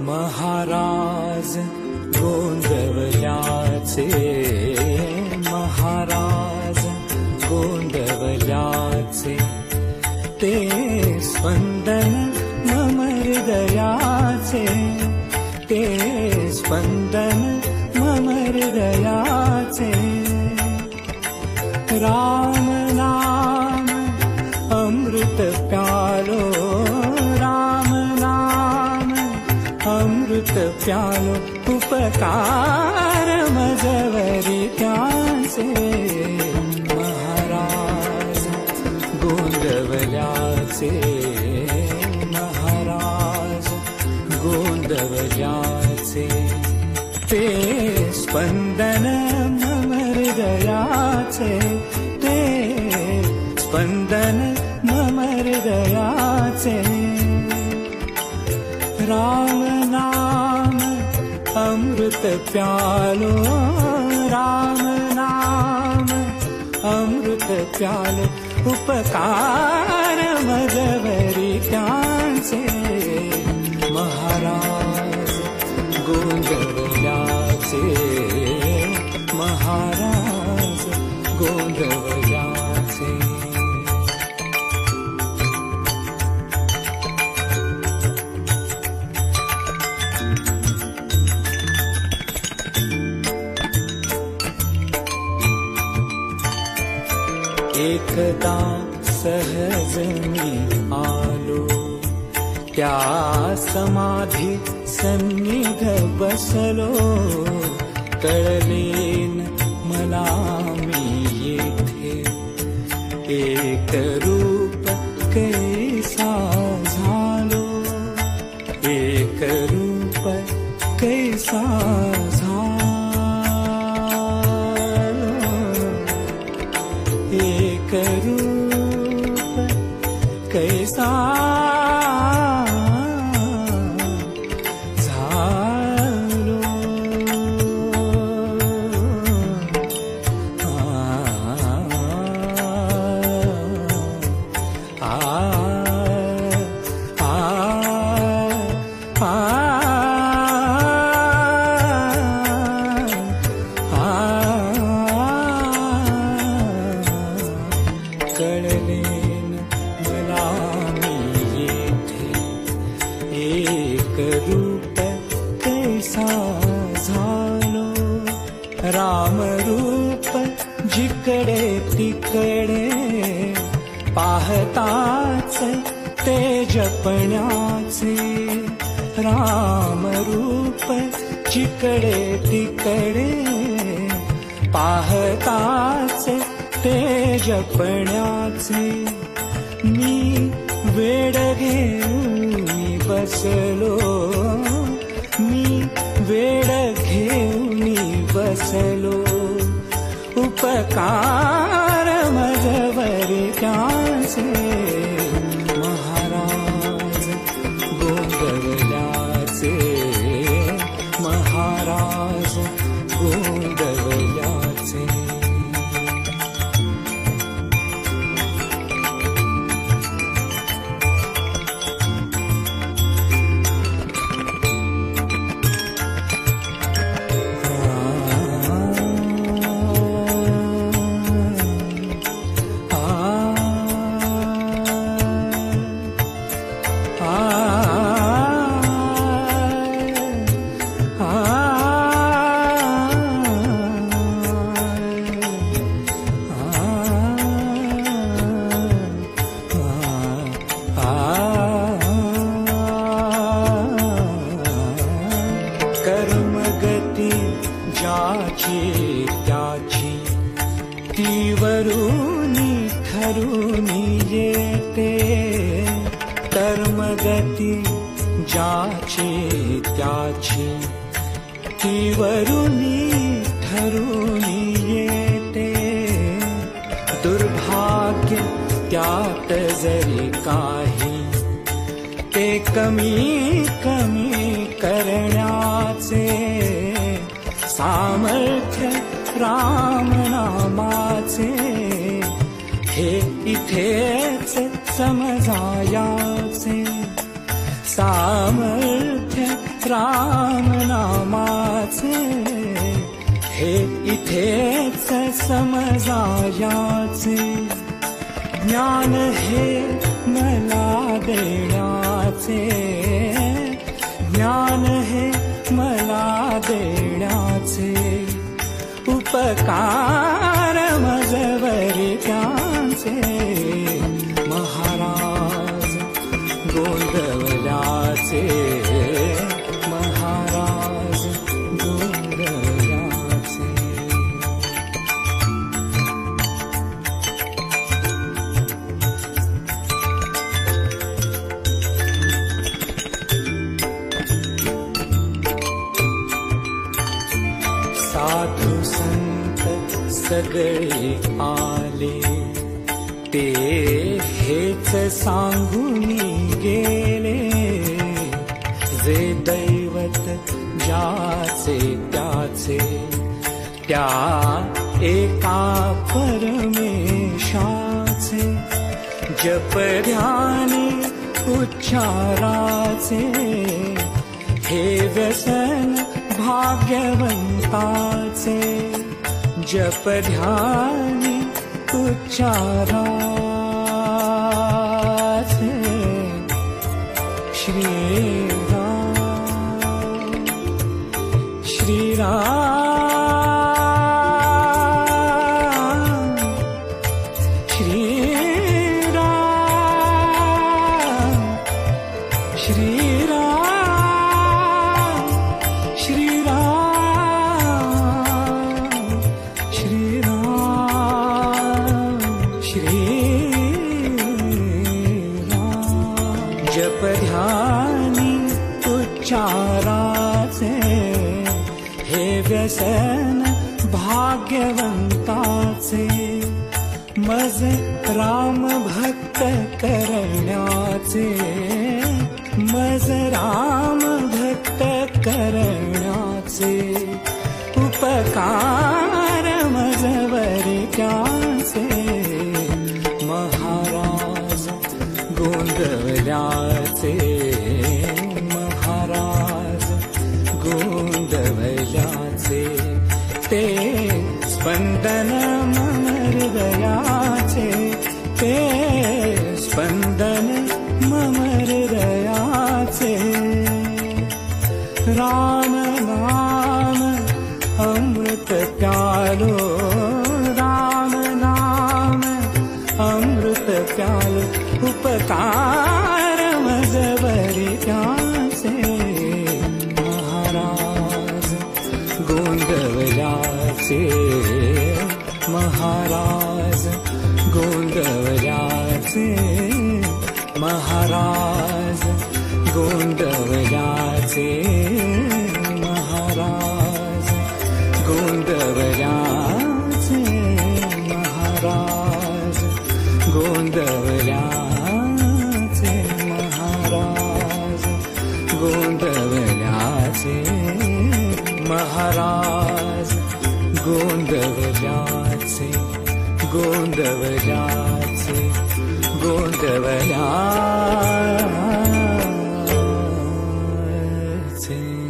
महाराज गोंदवल्याचे, महाराज गोंदवल्याचे, ते स्पंदन मम हृदयाचे, ते स्पंदन मम हृदयाचे. राम नाम अमृत प्यालो, राम नाम अमृत प्यालो, उपकार मजवरी त्यांचे. महाराज गोंदवल्याचे, महाराज गोंदवल्याचे, ते स्पंदन मम हृदयाचे, ते स्पंदन मम हृदयाचे. राम नाम अमृत प्यालो, राम नाम अमृत प्यालो, उपकार मजवरी त्यांचे. महाराज गोंदवल्याचे, महाराज गोंदवल्याचे. एकदा सहज मी आलो, त्या समाधी सन्निध बसलो. कळलेन मला मी येथे, एक रूप कैसा झालो, एक रूप कैसा झालो, एक रूप कैसा झालो. कळलेन मला मी येथे, एक रूप कैसा झालो. राम रूप जिकडे तिकडे, पाहताच तेज पण्याचे. राम रूप जिकडे तिकडे, पाहताच तेज पण्याचे. मी वेड घेऊन बसलो, मी वेड घेऊन बसलो. उपकार मजवरी त्यांचे. महाराज गोंदवल्याचे, महाराज गोंदवल्याचे. कर्मगती ज्याची त्याची, ती वरुनी ठरूनी येते. कर्मगती ज्याची त्याची, ती वरुनी ठरूनी येते. भाग्य त्यात जरी काही, ते कमी कमी करण्याचे सामर्थ्य रामनामाचे, हे इथेच समजायाचे. सामर्थ्य रामनामाचे, हे इथेच समजायाचे. ज्ञान हे मला देण्याचे, ज्ञान हे मला देण्याचे. उपकार मजवरी त्यांचे, महाराज गोंदवल्याचे. महाराज गोंदवल्याचे. साधू संत सगळे आले, ते हेच सांगून गेले. जे दैवत ज्याचे त्याचे, त्या एका परमेशाचे. जप ध्यानी उच्चाराचे, हे व्यसन भाग्यवंताचे. जप ध्यानी उच्चाराचे. श्रीराम श्रीराम श्रीराम श्रीराम श्रीराम श्रीराम श्रीराम. जप ध्यानी उच्चाराचे, हे व्यसन भाग्यवंताचे. मज राम भक्त करण्याचे, मज राम भक्त करण्याचे. उपकार मजवरी त्यांचे, महाराज गोंदवल्याचे. महाराज गोंदवल्याचे. ते स्पंदन मम हृदयाचे, ते स्पंदन मम हृदयाचे. राम नाम अमृत प्यालो, राम नाम अमृत प्यालो. उपकार मजवरी त्यांचे, महाराज गोंदवल्याचे. महाराज गोंदवल्याचे. महाराज गोंदवल्याचे. महाराज गोंदवल्याचे. महाराज गोंदवल्याचे. महाराज गोंदवल्याचे. महाराज गोंदवल्याचे. गोंदवल्याचे. गोंदवल्याचे.